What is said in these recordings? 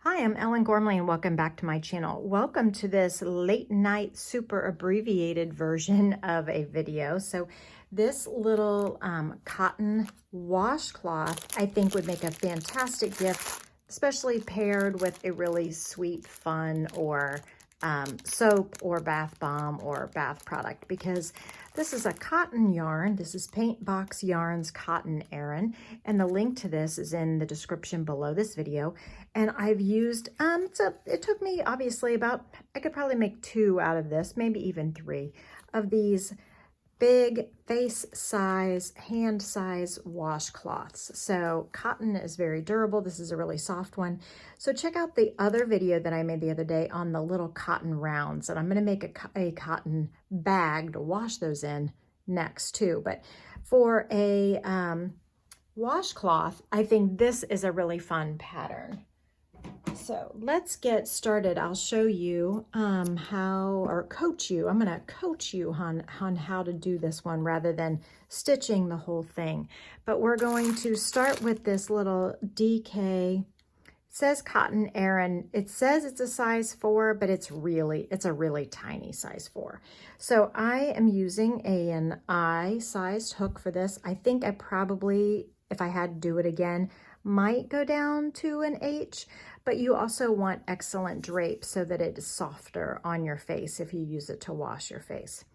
Hi, I'm Ellen Gormley and welcome back to my channel. Welcome to this late night super abbreviated version of a video. So this little cotton washcloth I think would make a fantastic gift, especially paired with a really sweet, fun, or soap or bath bomb or bath product, because this is a cotton yarn. This is Paint Box Yarns Cotton Aran, and the link to this is in the description below this video. And I've used, it took me obviously about, I could probably make 2 out of this, maybe even 3 of these big face size, hand size washcloths. So cotton is very durable. This is a really soft one. So check out the other video that I made the other day on the little cotton rounds, and I'm going to make a cotton bag to wash those in next too. But for a washcloth, I think this is a really fun pattern. So let's get started. I'll show you coach you. I'm going to coach you on how to do this one rather than stitching the whole thing. But we're going to start with this little DK. It says Cotton Aran. It says it's a size 4, but it's a really tiny size 4. So I am using an I-sized hook for this. I think I probably, if I had to do it again, might go down to an H, but you also want excellent drape so that it is softer on your face if you use it to wash your face.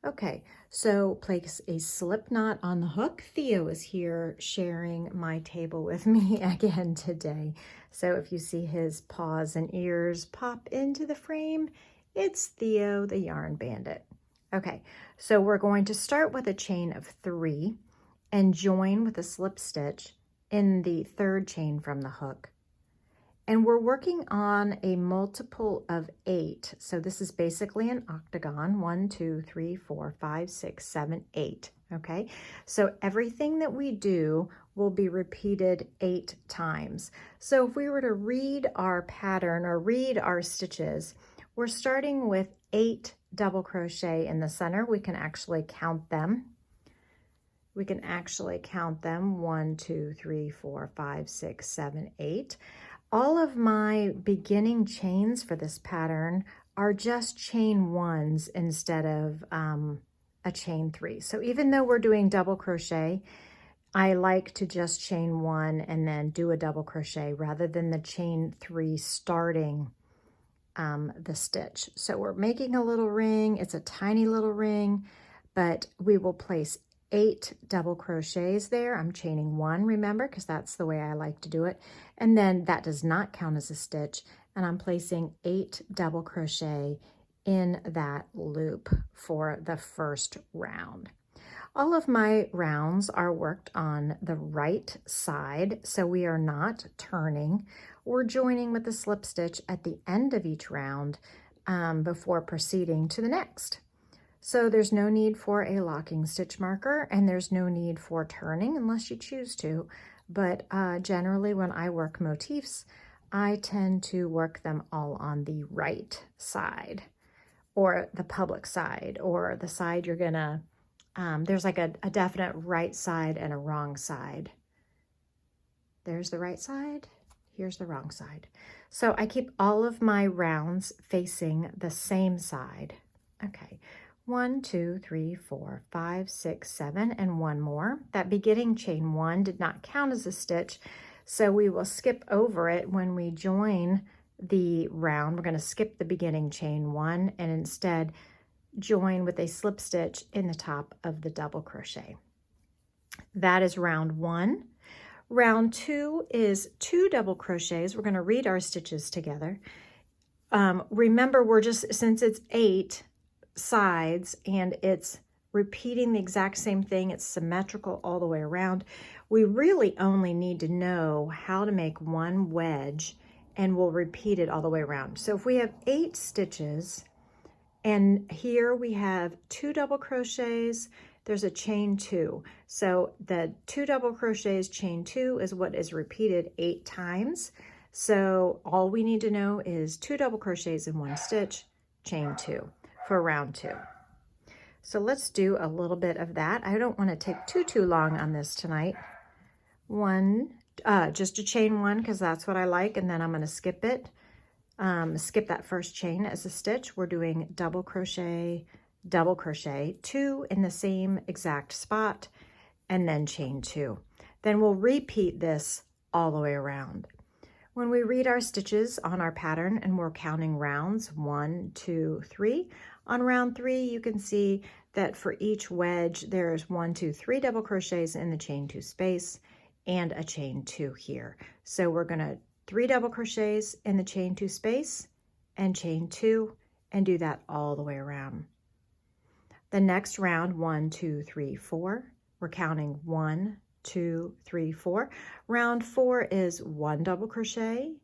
Okay, so place a slip knot on the hook. Theo is here sharing my table with me again today. So if you see his paws and ears pop into the frame, it's Theo, the yarn bandit. Okay, so we're going to start with a chain of 3 and join with a slip stitch in the 3rd chain from the hook. And we're working on a multiple of 8. So this is basically an octagon, 1, 2, 3, 4, 5, 6, 7, 8. Okay, so everything that we do will be repeated 8 times. So if we were to read our pattern or read our stitches, we're starting with 8 double crochet in the center. We can actually count them. 1, 2, 3, 4, 5, 6, 7, 8. All of my beginning chains for this pattern are just chain 1s instead of a chain 3. So even though we're doing double crochet, I like to just chain 1 and then do a double crochet rather than the chain 3 starting the stitch. So we're making a little ring. It's a tiny little ring, but we will place 8 double crochets there. I'm chaining 1, remember, because that's the way I like to do it. And then that does not count as a stitch. And I'm placing 8 double crochet in that loop for the first round. All of my rounds are worked on the right side, so we are not turning. We're joining with the slip stitch at the end of each round before proceeding to the next. So there's no need for a locking stitch marker, and there's no need for turning unless you choose to. But generally when I work motifs, I tend to work them all on the right side, or the public side, or the side you're gonna, there's like a definite right side and a wrong side. There's the right side, here's the wrong side. So I keep all of my rounds facing the same side. Okay. 1, 2, 3, 4, 5, 6, 7, and 1 more. That beginning chain 1 did not count as a stitch, so we will skip over it when we join the round. We're going to skip the beginning chain 1 and instead join with a slip stitch in the top of the double crochet. That is round 1. Round 2 is 2 double crochets. We're going to read our stitches together. Remember, since it's 8 sides and it's repeating the exact same thing, it's symmetrical all the way around, we really only need to know how to make 1 wedge, and we'll repeat it all the way around. So if we have 8 stitches, and here we have 2 double crochets, there's a chain 2. So the 2 double crochets, chain 2 is what is repeated 8 times. So all we need to know is 2 double crochets in 1 stitch, chain 2 for round 2. So let's do a little bit of that. I don't want to take too long on this tonight. just a chain one because that's what I like, and then I'm going to skip it. Skip that first chain as a stitch. We're doing double crochet, 2 in the same exact spot, and then chain 2. Then we'll repeat this all the way around. When we read our stitches on our pattern and we're counting rounds, 1, 2, 3, on round 3 you can see that for each wedge there's 1, 2, 3 double crochets in the chain 2 space and a chain 2 here. So we're going to 3 double crochets in the chain 2 space and chain 2 and do that all the way around. The next round, 1, 2, 3, 4, we're counting 1, 2, 3, 4. Round 4 is 1 double crochet,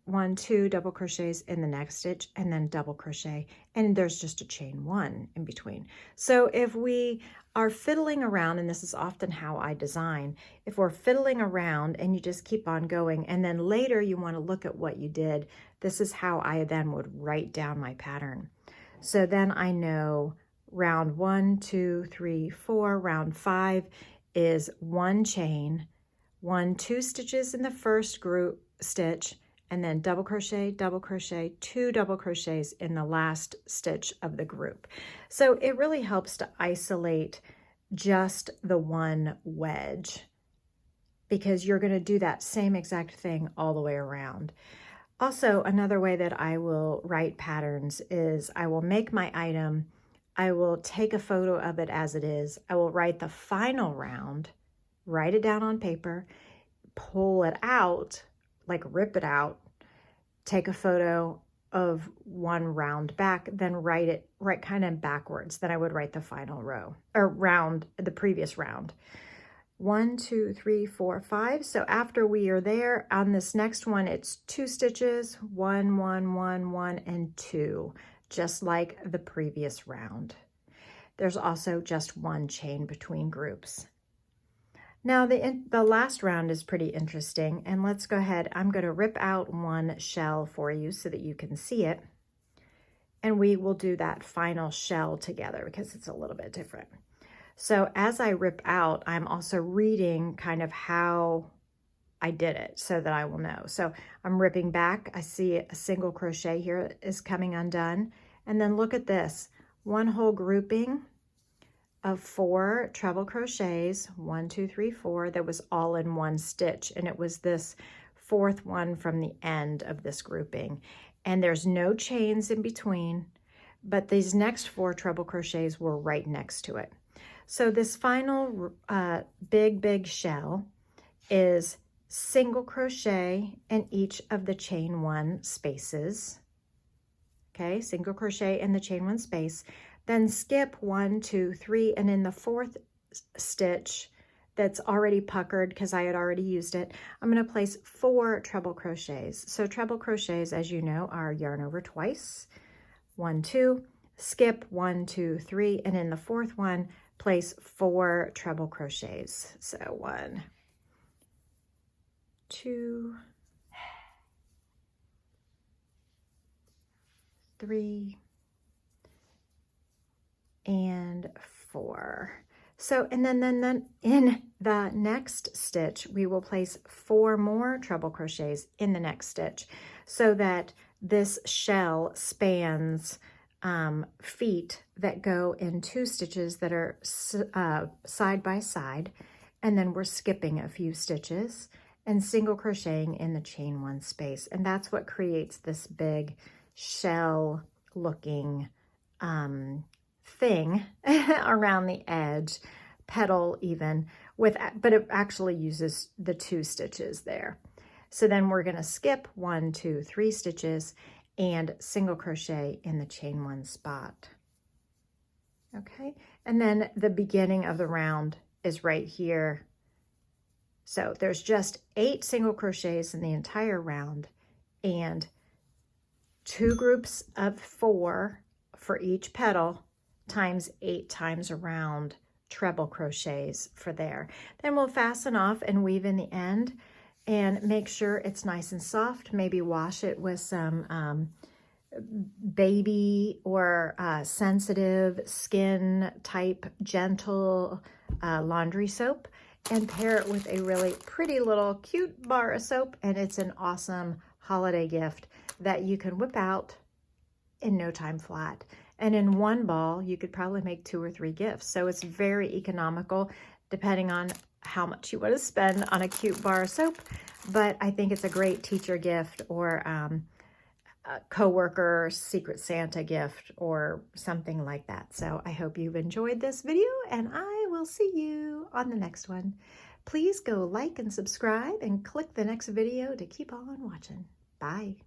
1, 2 double crochets in the next stitch, and then double crochet, and there's just a chain 1 in between. So if we are fiddling around, and this is often how I design, if we're fiddling around and you just keep on going, and then later you want to look at what you did, this is how I then would write down my pattern. So then I know round 1, 2, 3, 4, round 5 is 1 chain, 1, 2 stitches in the first group stitch, and then double crochet, 2 double crochets in the last stitch of the group. So it really helps to isolate just the one wedge because you're going to do that same exact thing all the way around. Also, another way that I will write patterns is I will make my item, I will take a photo of it as it is, I will write the final round, write it down on paper, pull it out, like rip it out, take a photo of one round back, then write kind of backwards. Then I would write the final row or round, the previous round. 1, 2, 3, 4, 5. So after we are there on this next one, it's 2 stitches, 1, 1, 1, 1, and 2, just like the previous round. There's also just 1 chain between groups. Now the last round is pretty interesting, and let's go ahead. I'm going to rip out one shell for you so that you can see it, and we will do that final shell together because it's a little bit different. So as I rip out, I'm also reading kind of how I did it so that I will know. So I'm ripping back. I see a single crochet here is coming undone, and then look at this, one whole grouping of 4 treble crochets, 1, 2, 3, 4, that was all in one stitch, and it was this 4th one from the end of this grouping, and there's no chains in between, but these next 4 treble crochets were right next to it. So this final big shell is single crochet in each of the chain 1 spaces. Okay, single crochet in the chain 1 space, then skip 1, 2, 3, and in the 4th stitch that's already puckered because I had already used it, I'm going to place 4 treble crochets. So treble crochets, as you know, are yarn over twice, 1, 2, skip 1, 2, 3, and in the 4th one, place 4 treble crochets. So 1, 2, 3, and 4. So, and then in the next stitch, we will place 4 more treble crochets in the next stitch so that this shell spans feet that go in 2 stitches that are side by side, and then we're skipping a few stitches and single crocheting in the chain 1 space, and that's what creates this big shell looking thing around the edge, petal even, but it actually uses the 2 stitches there. So then we're going to skip 1, 2, 3 stitches and single crochet in the chain 1 spot. Okay, and then the beginning of the round is right here. So there's just 8 single crochets in the entire round and 2 groups of 4 for each petal times 8 times around treble crochets for there. Then we'll fasten off and weave in the end and make sure it's nice and soft. Maybe wash it with some baby or sensitive skin type gentle laundry soap, and pair it with a really pretty little cute bar of soap, and it's an awesome holiday gift that you can whip out in no time flat. And in one ball, you could probably make 2 or 3 gifts. So it's very economical depending on how much you want to spend on a cute bar of soap. But I think it's a great teacher gift, or a coworker Secret Santa gift, or something like that. So I hope you've enjoyed this video, and I will see you on the next one. Please go like and subscribe and click the next video to keep on watching. Bye.